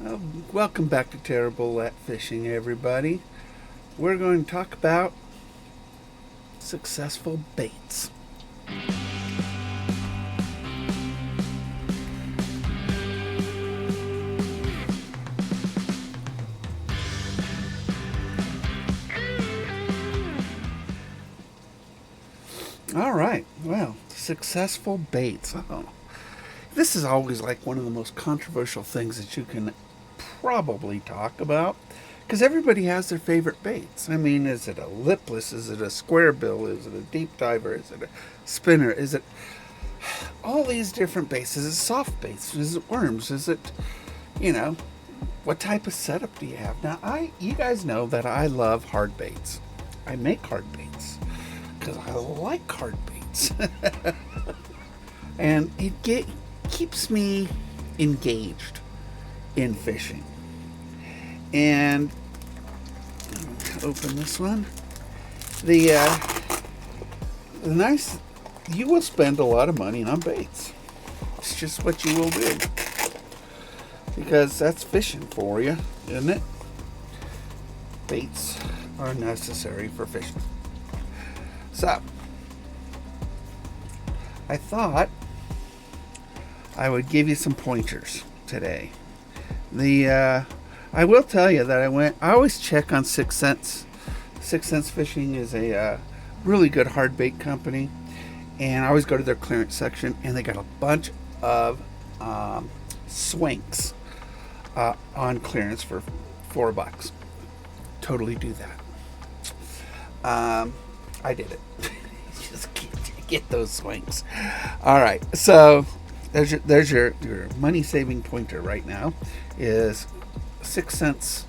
Well, welcome back to Terrible at Fishing, everybody. We're going to talk about successful baits. All right, well, successful baits. Oh, this is always like one of the most controversial things that you can probably talk about because everybody has their favorite baits. I mean, is it a lipless? Is it a square bill? Is it a deep diver? Is it a spinner? Is it all these different baits? Is it soft baits? Is it worms? Is it, you know, what type of setup do you have? Now, you guys know that I love hard baits. I make hard baits because I like hard baits, and keeps me engaged in fishing. And open this one. The nice, you will spend a lot of money on baits. It's just what you will do because that's fishing for you, isn't it? Baits are necessary for fishing. So, I thought I would give you some pointers today. I will tell you that I always check on 6 Cents. 6 Cents Fishing is a really good hard bait company, and I always go to their clearance section, and they got a bunch of swinks on clearance for $4. Totally do that. I did it. Just get those swings. All right, so there's your money saving pointer right now is 6 Cents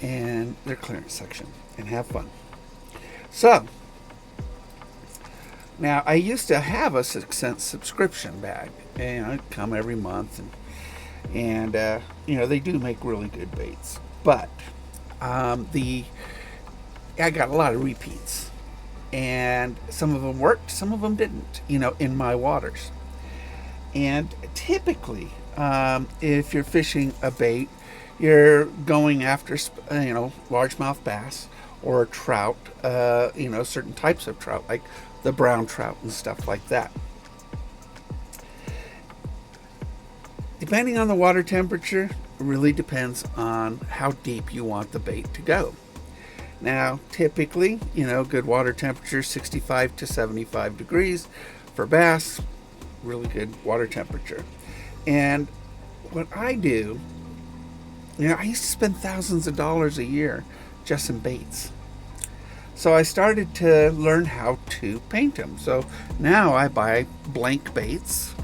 and their clearance section, and have fun. So now I used to have a 6 Cents subscription bag, and it'd come every month, and they do make really good baits, but I got a lot of repeats. And some of them worked, some of them didn't, in my waters. And typically, if you're fishing a bait, you're going after, largemouth bass or trout, certain types of trout, like the brown trout and stuff like that. Depending on the water temperature, it really depends on how deep you want the bait to go. Now, typically, good water temperature, 65 to 75 degrees for bass, really good water temperature. And what I do, I used to spend thousands of dollars a year just in baits. So I started to learn how to paint them. So now I buy blank baits,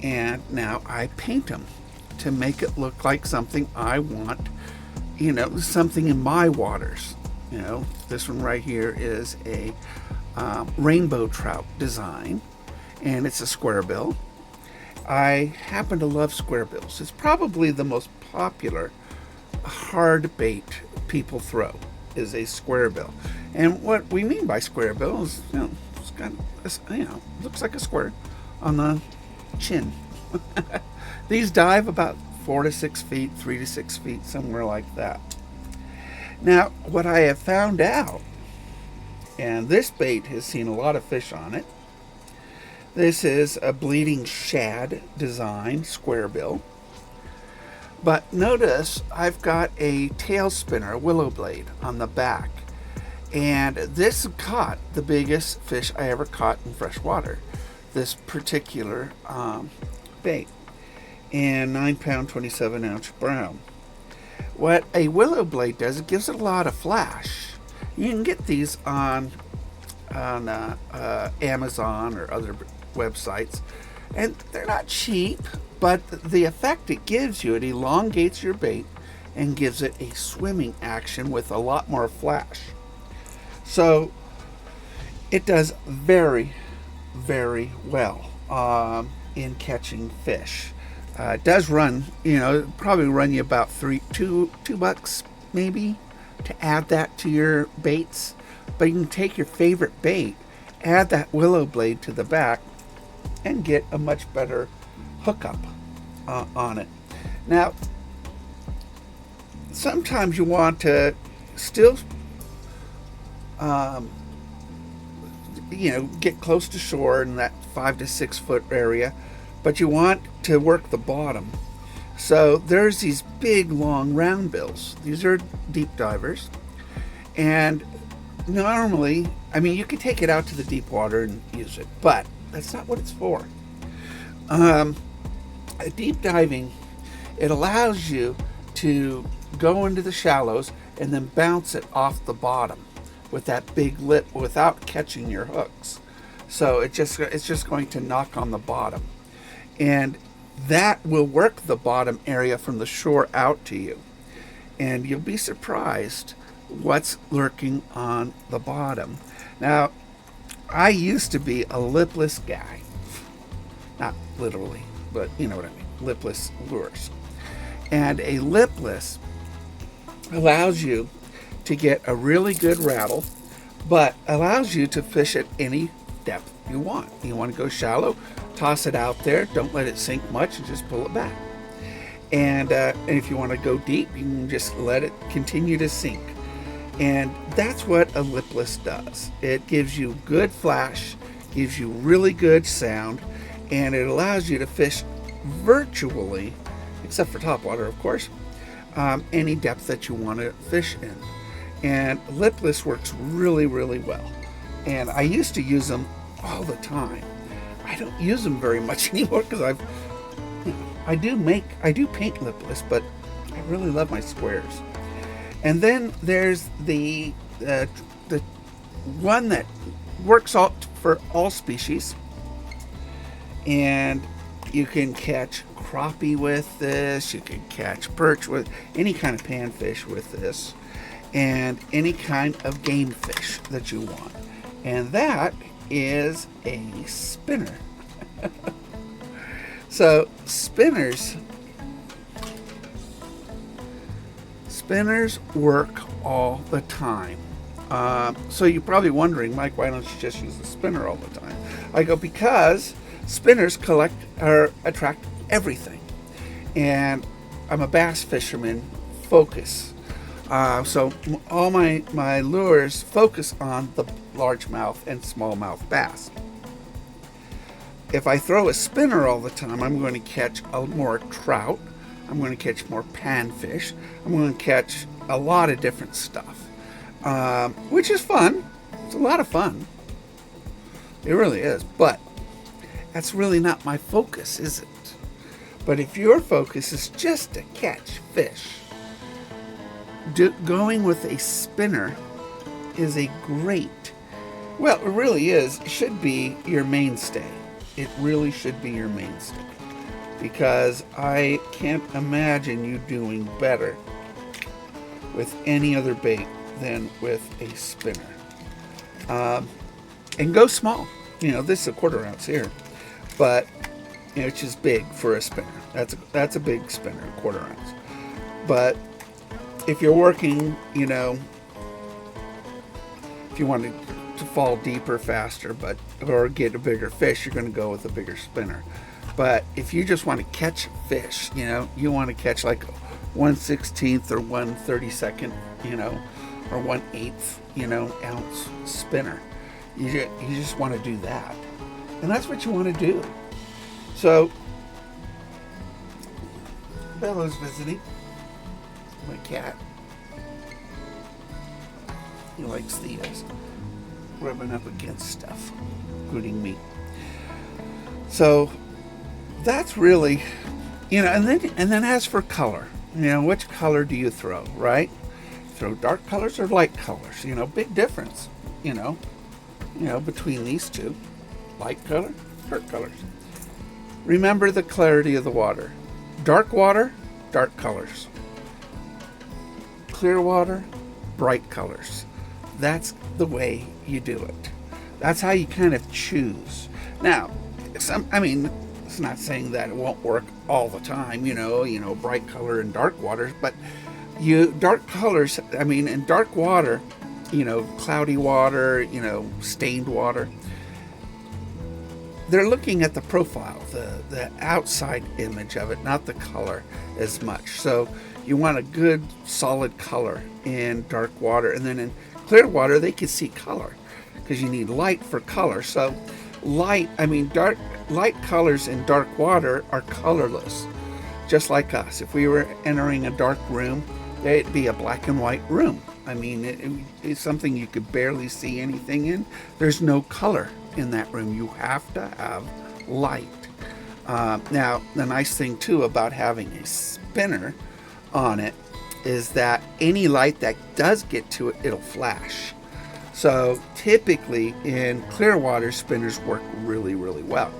and now I paint them to make it look like something I want, something in my waters. This one right here is a rainbow trout design, and it's a square bill. I happen to love square bills. It's probably the most popular hard bait people throw is a square bill. And what we mean by square bill is, it's got, looks like a square on the chin. These dive about 4 to 6 feet, 3 to 6 feet, somewhere like that. Now, what I have found out, and this bait has seen a lot of fish on it, this is a bleeding shad design square bill. But notice I've got a tail spinner, willow blade, on the back. And this caught the biggest fish I ever caught in fresh water, this particular bait. And 9-pound, 27-ounce brown. What a willow blade does, it gives it a lot of flash. You can get these on Amazon or other websites, and they're not cheap, but the effect it gives you, it elongates your bait and gives it a swimming action with a lot more flash. So it does very, very well in catching fish. It does run, probably run you about $2 maybe to add that to your baits. But you can take your favorite bait, add that willow blade to the back, and get a much better hookup on it. Now, sometimes you want to still, um, get close to shore in that 5 to 6 foot area, but you want to work the bottom. So there's these big, long round bills. These are deep divers, and normally, you can take it out to the deep water and use it, but that's not what it's for. Um, Deep diving, it allows you to go into the shallows and then bounce it off the bottom with that big lip without catching your hooks. So it's just going to knock on the bottom, and that will work the bottom area from the shore out to you, and you'll be surprised what's lurking on the bottom. Now, I used to be a lipless guy, not literally, but you know what I mean, lipless lures. And a lipless allows you to get a really good rattle, but allows you to fish at any depth you want. You want to go shallow, toss it out there, don't let it sink much, and just pull it back. And if you want to go deep, you can just let it continue to sink. And that's what a lipless does. It gives you good flash, gives you really good sound, and it allows you to fish virtually, except for topwater, of course, any depth that you want to fish in. And lipless works really, really well. And I used to use them all the time. I don't use them very much anymore because I do paint lipless, but I really love my squares. And then there's the one that works for all species, and you can catch crappie with this, you can catch perch with any kind of panfish with this, and any kind of game fish that you want. And that is a spinner. So spinners work all the time. So you're probably wondering, Mike, why don't you just use the spinner all the time? I go, because spinners attract everything. And I'm a bass fisherman, focus. So all my lures focus on the largemouth and smallmouth bass. If I throw a spinner all the time, I'm going to catch more trout, I'm going to catch more panfish, I'm going to catch a lot of different stuff, which is fun. It's a lot of fun. It really is, but that's really not my focus, is it? But if your focus is just to catch fish, going with a spinner is a great, well, it really is, should be your mainstay. It really should be your mainstay, because I can't imagine you doing better with any other bait than with a spinner. And go small. This is a 1/4 ounce here, but it's just big for a spinner. That's a big spinner, 1/4 ounce. But if you're working, if you want to fall deeper faster, or get a bigger fish, you're going to go with a bigger spinner. But if you just want to catch fish, you want to catch like 1/16 or 1/32, or 1/8, ounce spinner. You just want to do that, and that's what you want to do. So Bella's visiting, my cat. He likes the rubbing up against stuff, including me. So that's really, and then as for color, which color do you throw, right? Throw dark colors or light colors? Big difference, between these two. Light color, dark colors. Remember the clarity of the water. Dark water, dark colors. Clear water, bright colors. That's the way you do it. That's how you kind of choose. Now, it's not saying that it won't work all the time, bright color and dark waters, but dark colors, in dark water, cloudy water, stained water, they're looking at the profile, the outside image of it, not the color as much. So you want a good solid color in dark water, and then in clear water they can see color because you need light for color. So light colors in dark water are colorless, just like us. If we were entering a dark room, it'd be a black and white room. I mean, it's something you could barely see anything in. There's no color in that room. You have to have light. Now, the nice thing too about having a spinner on it is that any light that does get to it, it'll flash. So typically in clear water, spinners work really, really well.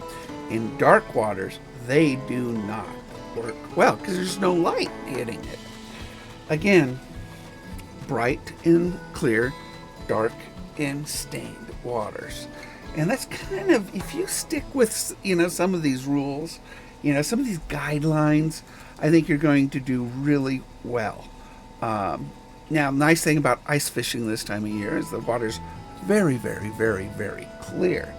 In dark waters, they do not work well because there's no light hitting it. Again, bright and clear, dark and stained waters. And that's kind of, if you stick with, some of these rules, some of these guidelines, I think you're going to do really well. Now, nice thing about ice fishing this time of year is the water's very, very, very, very clear.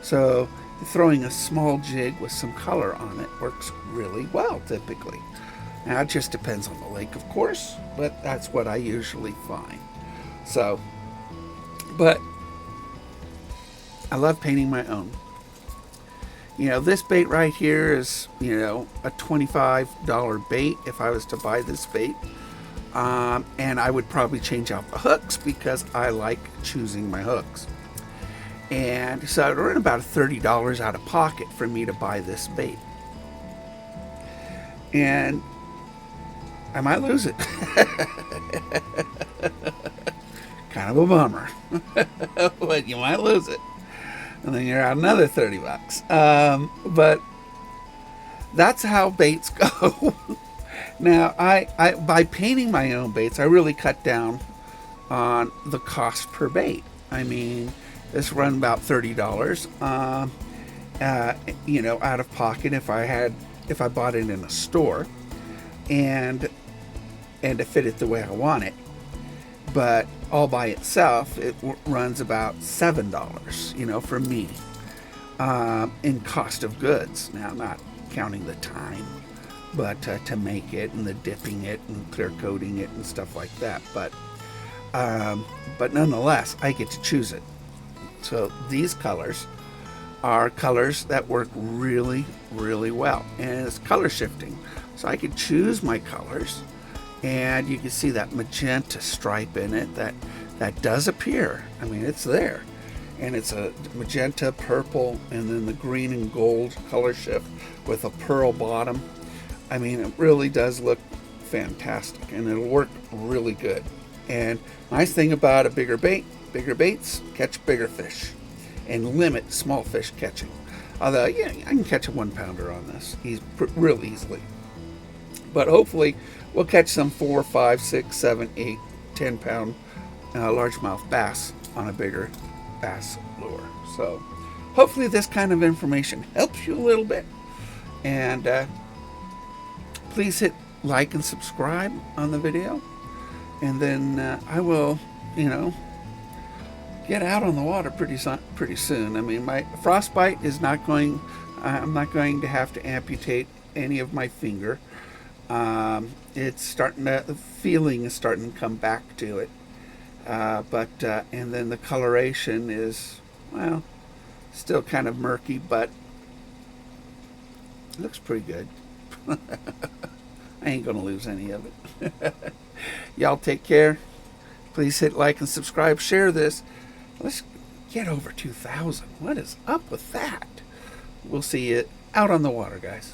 So throwing a small jig with some color on it works really well, typically. Now, it just depends on the lake, of course, but that's what I usually find. So, but I love painting my own. This bait right here is, a $25 bait if I was to buy this bait. And I would probably change out the hooks because I like choosing my hooks. And so it would run about $30 out of pocket for me to buy this bait. And I might lose it. Kind of a bummer. But you might lose it. And then you're out another $30. But that's how baits go. Now, I by painting my own baits, I really cut down on the cost per bait. I mean, this run about $30, out of pocket if I bought it in a store, and to fit it the way I want it. But all by itself, it runs about $7, for me, in cost of goods. Now, not counting the time, but to make it and the dipping it and clear coating it and stuff like that. But nonetheless, I get to choose it. So these colors are colors that work really, really well, and it's color shifting. So I can choose my colors, and you can see that magenta stripe in it that does appear. I mean, it's there, and it's a magenta, purple, and then the green and gold color shift with a pearl bottom. I mean, it really does look fantastic, and it'll work really good. And nice thing about a bigger baits catch bigger fish and limit small fish catching. Although, yeah, I can catch a 1-pounder on this real easily. But hopefully we'll catch some 4, 5, 6, 7, 8, 10-pound largemouth bass on a bigger bass lure. So hopefully this kind of information helps you a little bit. And please hit like and subscribe on the video. And then I will, get out on the water pretty soon. I mean, my frostbite is not going. I'm not going to have to amputate any of my finger. It's starting to. The feeling is starting to come back to it. And then the coloration is, well, still kind of murky, but it looks pretty good. I ain't gonna lose any of it. Y'all take care. Please hit like and subscribe. Share this. Let's get over 2,000. What is up with that? We'll see you out on the water, guys.